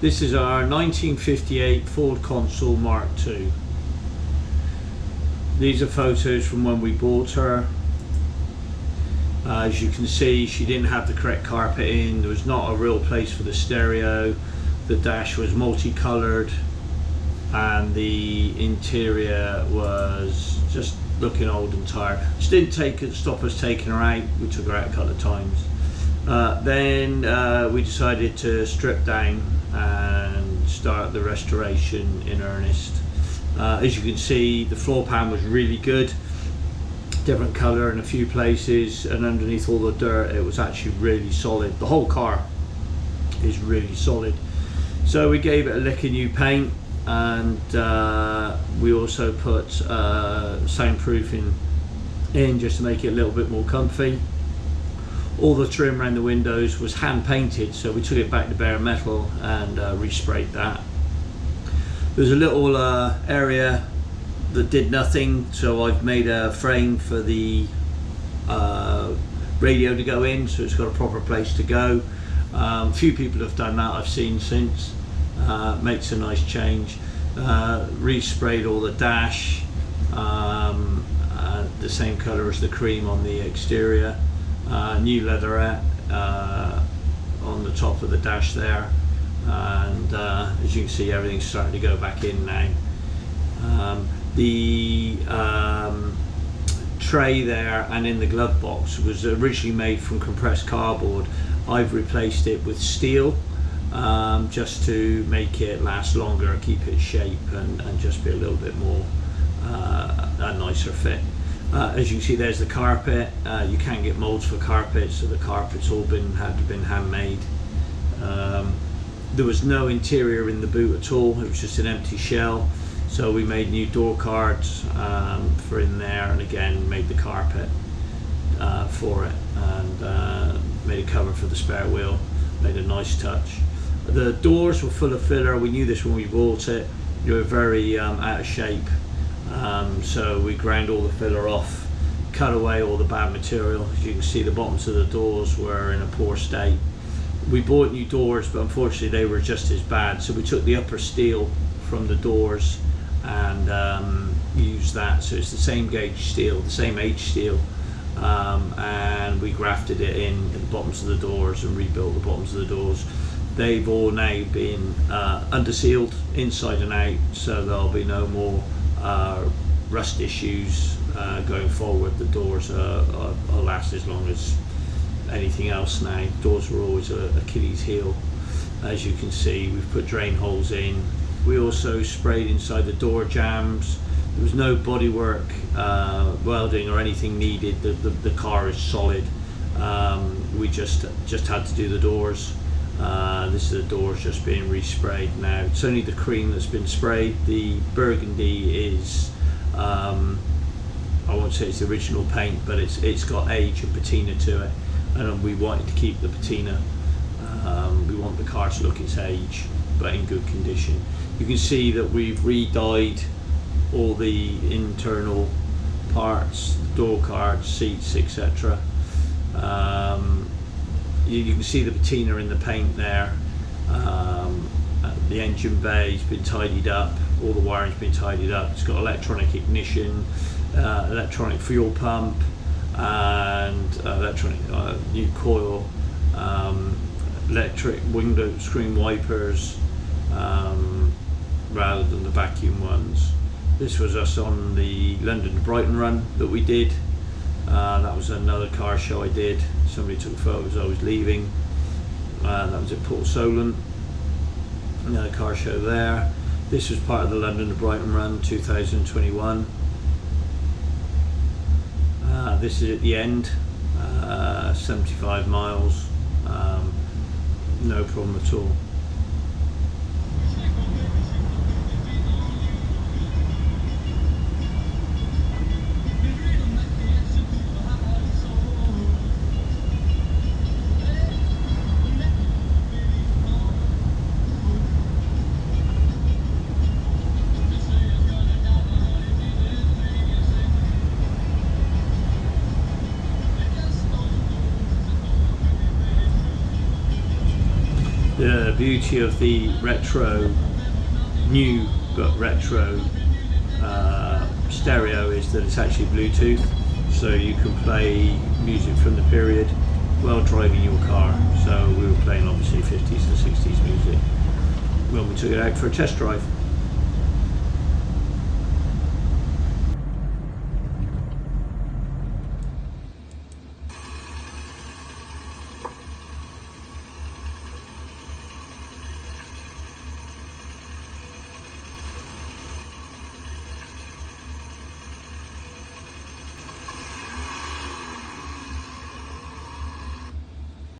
This is our 1958 Food Consul Mark II. These are photos from when we bought her. As you can see, she didn't have the correct carpet in. There was not a real place for the stereo. The dash was multicolored and the interior was just looking old and tired. Which didn't stop us taking her out. We took her out a couple of times. Then we decided to strip down and start the restoration in earnest. As you can see, the floor pan was really good, different colour in a few places, and underneath all the dirt it was actually really solid. The whole car is really solid. So we gave it a lick of new paint, and we also put soundproofing in just to make it a little bit more comfy. All the trim around the windows was hand painted, so we took it back to bare metal and resprayed that. There's a little area that did nothing, so I've made a frame for the radio to go in, so it's got a proper place to go. A few people have done that, I've seen since. Makes a nice change. Resprayed all the dash, the same colour as the cream on the exterior. New leatherette on the top of the dash there, and as you can see, everything's starting to go back in now. The tray there and in the glove box was originally made from compressed cardboard. I've replaced it with steel just to make it last longer, keep its shape, and just be a little bit more a nicer fit. As you can see, there's the carpet. You can't get molds for carpet, so the carpet's all had been handmade. There was no interior in the boot at all, it was just an empty shell, so we made new door cards for in there, and again made the carpet for it, and made a cover for the spare wheel. Made a nice touch. The doors were full of filler. We knew this when we bought it. They were very out of shape. So we ground all the filler off, cut away all the bad material. As you can see, the bottoms of the doors were in a poor state. We bought new doors, but unfortunately they were just as bad, so we took the upper steel from the doors and used that, so it's the same gauge steel, the same H steel, and we grafted it in the bottoms of the doors and rebuilt the bottoms of the doors. They've all now been undersealed inside and out, so there'll be no more rust issues going forward. The doors will last as long as anything else now. Doors were always an Achilles heel. As you can see, we've put drain holes in. We also sprayed inside the door jambs. There was no bodywork, welding or anything needed. The car is solid. We just had to do the doors. This is the doors just being resprayed now. It's only the cream that's been sprayed. The burgundy is, I won't say it's the original paint, but it's got age and patina to it, and we wanted to keep the patina. We want the car to look its age, but in good condition. You can see that we've re-dyed all the internal parts, door cards, seats, etc. You can see the patina in the paint there. The engine bay's been tidied up, all the wiring's been tidied up. It's got electronic ignition, electronic fuel pump, and electronic new coil, electric window screen wipers, rather than the vacuum ones. This was us on the London to Brighton run that we did. That was another car show I did. Somebody took photos I was leaving. That was at Port Solent. Another car show there. This was part of the London to Brighton run 2021. This is at the end, 75 miles. No problem at all. The beauty of the retro, new but retro stereo is that it's actually Bluetooth, so you can play music from the period while driving your car. So we were playing obviously 50s and 60s music when we took it out for a test drive.